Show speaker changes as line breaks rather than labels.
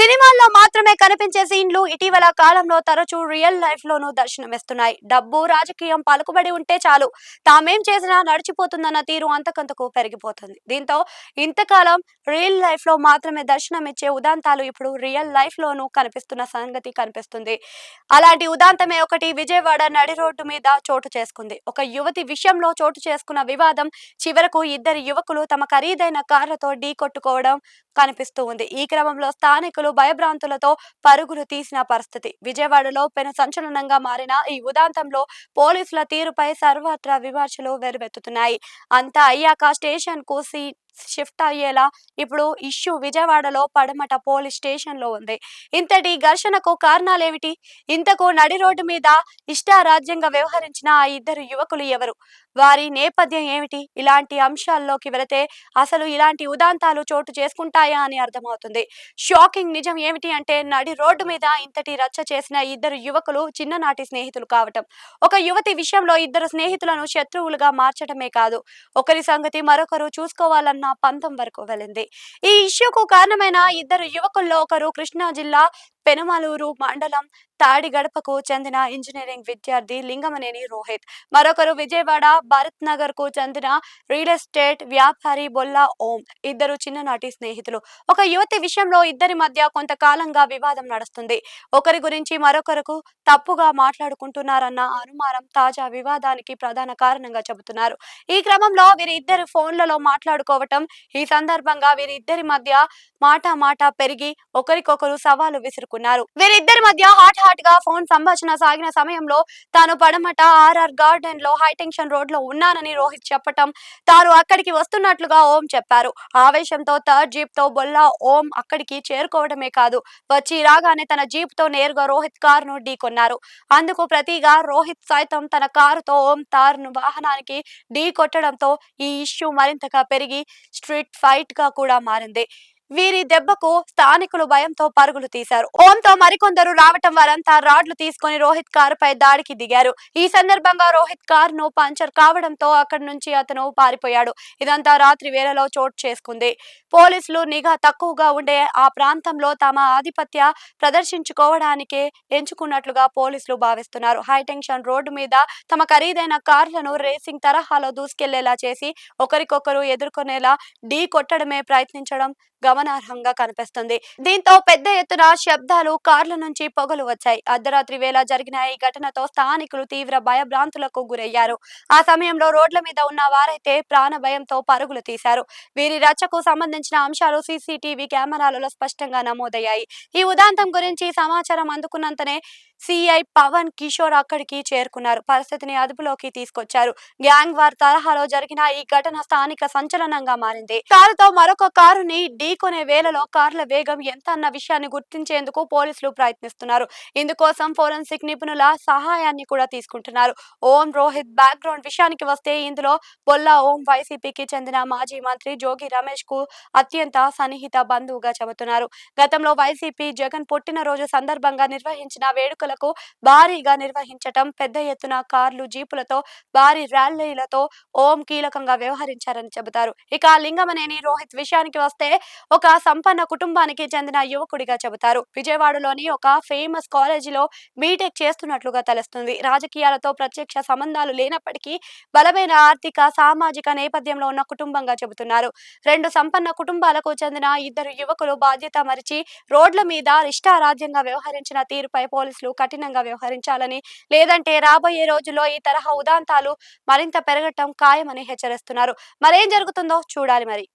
సినిమాల్లో మాత్రమే కనిపించే సీన్లు ఇటీవల కాలంలో తరచూ రియల్ లైఫ్ లోనూ దర్శనమిస్తున్నాయి. డబ్బు, రాజకీయం, పలుకుబడి ఉంటే చాలు తామేం చేసినా నడిచిపోతుందన్న తీరు అంతకంతకు పెరిగిపోతుంది. దీంతో ఇంతకాలం రియల్ లైఫ్ లో మాత్రమే దర్శనమిచ్చే ఉదాంతాలు ఇప్పుడు రియల్ లైఫ్ లోనూ కనిపిస్తున్న సంగతి కనిపిస్తుంది. అలాంటి ఉదాంతమే ఒకటి విజయవాడ నడి రోడ్డు మీద చోటు చేసుకుంది. ఒక యువతి విషయంలో చోటు చేసుకున్న వివాదం చివరకు ఇద్దరు యువకులు తమ ఖరీదైన కార్లతో ఢీ కొట్టుకోవడం కనిపిస్తూ ఉంది. ఈ క్రమంలో స్థానికులు భయభ్రాంతులతో పరుగులు తీసిన పరిస్థితి. విజయవాడలో పెను సంచలనంగా మారిన ఈ ఉదాంతంలో పోలీసుల తీరుపై సర్వత్రా విమర్శలు వెల్లువెత్తుతున్నాయి. అంతా అయ్యాక స్టేషన్ కు షిఫ్ట్ అయ్యేలా ఇప్పుడు ఇష్యూ విజయవాడలో పడమట పోలీస్ స్టేషన్ లో ఉంది. ఇంతటి ఘర్షణకు కారణాలేమిటి? ఇంతకు నడి రోడ్డు మీద ఇష్టారాజ్యంగా వ్యవహరించిన ఆ ఇద్దరు యువకులు ఎవరు? వారి నేపథ్యం ఏమిటి? ఇలాంటి అంశాల్లోకి వెళితే అసలు ఇలాంటి ఉదాంతాలు చోటు చేసుకుంటాయా అని అర్థమవుతుంది. షాకింగ్ నిజం ఏమిటి అంటే నడి రోడ్డు మీద ఇంతటి రచ్చ చేసిన ఇద్దరు యువకులు చిన్ననాటి స్నేహితులు కావటం. ఒక యువతి విషయంలో ఇద్దరు స్నేహితులను శత్రువులుగా మార్చడమే కాదు, ఒకరి సంగతి మరొకరు చూసుకోవాలన్న పంతం వరకు వెళ్ళింది. ఈ ఇష్యూకు కారణమైన ఇద్దరు యువకుల్లో ఒకరు కృష్ణా జిల్లా పెనుమలూరు మండలం తాడిగడపకు చెందిన ఇంజనీరింగ్ విద్యార్థి లింగమనేని రోహిత్. మరొకరు విజయవాడ భరత్ నగర్ కు చెందిన రియల్ ఎస్టేట్ వ్యాపారి బొల్లా ఓం. ఇద్దరు చిన్ననాటి స్నేహితులు. ఒక యువతి విషయంలో ఇద్దరి మధ్య కొంతకాలంగా వివాదం నడుస్తుంది. ఒకరి గురించి మరొకరికి తప్పుగా మాట్లాడుకుంటున్నారన్న అనుమానం తాజా వివాదానికి ప్రధాన కారణంగా చెబుతున్నారు. ఈ క్రమంలో వీరిద్దరు ఫోన్లలో మాట్లాడుకోవటం, ఈ సందర్భంగా వీరిద్దరి మధ్య మాట పెరిగి ఒకరికొకరు సవాలు విసురుకున్నారు. వీరిద్దరి మధ్య హాట్ గా ఫోన్ సంభాషణ సాగిన సమయంలో తాను పడమట ఆర్ఆర్ గార్డెన్ లో హైటెన్షన్ రోడ్ లో ఉన్నానని రోహిత్ చెప్పటం, తాను అక్కడికి వస్తున్నట్లుగా ఓం చెప్పారు. ఆవేశంతో థర్డ్ జీప్ తో బొల్లా ఓం అక్కడికి చేరుకోవడమే కాదు, వచ్చి రాగానే తన జీప్ తో నేరుగా రోహిత్ కారును ఢీకొన్నారు. అందుకు ప్రతిగా రోహిత్ సైతం తన కారుతో ఓం తారును వాహనానికి ఢీ కొట్టడంతో ఈ ఇష్యూ మరింతగా పెరిగి స్ట్రీట్ ఫైట్ గా కూడా మారింది. వీరి దెబ్బకు స్థానికులు భయంతో పరుగులు తీశారు. ఓంతో మరికొందరు రావటం వారంతా రాడ్లు తీసుకుని రోహిత్ కారుపై దాడికి దిగారు. ఈ సందర్భంగా రోహిత్ కారును పంచర్ కావడంతో అక్కడి నుంచి అతను పారిపోయాడు. ఇదంతా రాత్రి వేళలో చోటు చేసుకుంది. పోలీసులు నిఘా తక్కువగా ఉండే ఆ ప్రాంతంలో తమ ఆధిపత్య ప్రదర్శించుకోవడానికే ఎంచుకున్నట్లుగా పోలీసులు భావిస్తున్నారు. హైటెన్షన్ రోడ్డు మీద తమ ఖరీదైన కార్లను రేసింగ్ తరహాలో దూసుకెళ్లేలా చేసి ఒకరికొకరు ఎదుర్కొనేలా ఢీ కొట్టడమే ప్రయత్నించడం గమనార్హంగా కనిపిస్తుంది. దీంతో పెద్ద ఎత్తున శబ్దాలు, కార్ల నుంచి పొగలు వచ్చాయి. అర్ధరాత్రి వేళ జరిగిన ఈ ఘటనతో స్థానికులు తీవ్ర భయభ్రాంతులకు గురయ్యారు. ఆ సమయంలో రోడ్ల మీద ఉన్న వారైతే ప్రాణ భయంతో పరుగులు తీశారు. వీరి రచ్చకు సంబంధించిన అంశాలు సీసీటీవీ కెమెరాలలో స్పష్టంగా నమోదయ్యాయి. ఈ ఉదాంతం గురించి సమాచారం అందుకున్నంతనే సిఐ పవన్ కిషోర్ అక్కడికి చేరుకున్నారు. పరిస్థితిని అదుపులోకి తీసుకొచ్చారు. గ్యాంగ్ వార్ తరహాలో జరిగిన ఈ ఘటన స్థానిక సంచలనంగా మారింది. కారుతో మరొక కారుని ఢీకొనే వేళలో కార్ల వేగం ఎంత అన్న విషయాన్ని గుర్తించేందుకు పోలీసులు ప్రయత్నిస్తున్నారు. ఇందుకోసం ఫోరెన్సిక్ నిపుణుల సహాయాన్ని కూడా తీసుకుంటున్నారు. ఓం రోహిత్ బ్యాక్గ్రౌండ్ విషయానికి వస్తే ఇందులో బొల్లా ఓం వైసీపీకి చెందిన మాజీ మంత్రి జోగి రమేష్ కు అత్యంత సన్నిహిత బంధువుగా చెబుతున్నారు. గతంలో వైసీపీ జగన్ పుట్టినరోజు సందర్భంగా నిర్వహించిన వేడుకలకు భారీగా నిర్వహించటం, పెద్ద ఎత్తున కార్లు, జీపులతో భారీ ర్యాలీలతో ఓం కీలకంగా వ్యవహరించారని చెబుతారు. ఇక లింగమనేని రోహిత్ విషయానికి వస్తే ఒక సంపన్న కుటుంబానికి చెందిన యువకుడిగా చెబుతారు. విజయవాడలోని ఒక ఫేమస్ కాలేజీలో బీటెక్ చేస్తున్నట్లుగా తెలుస్తుంది. రాజకీయాలతో ప్రత్యక్ష సంబంధాలు లేనప్పటికీ బలమైన ఆర్థిక, సామాజిక నేపథ్యంలో ఉన్న కుటుంబంగా చెబుతున్నారు. రెండు సంపన్న కుటుంబాలకు చెందిన ఇద్దరు యువకులు బాధ్యత మరిచి రోడ్ల మీద ఇష్టారాజ్యంగా వ్యవహరించిన తీరుపై పోలీసులు కఠినంగా వ్యవహరించాలని, లేదంటే రాబోయే రోజుల్లో ఈ తరహా ఉదాంతాలు మరింత పెరగటం ఖాయమని హెచ్చరిస్తున్నారు. మరేం జరుగుతుందో చూడాలి మరి.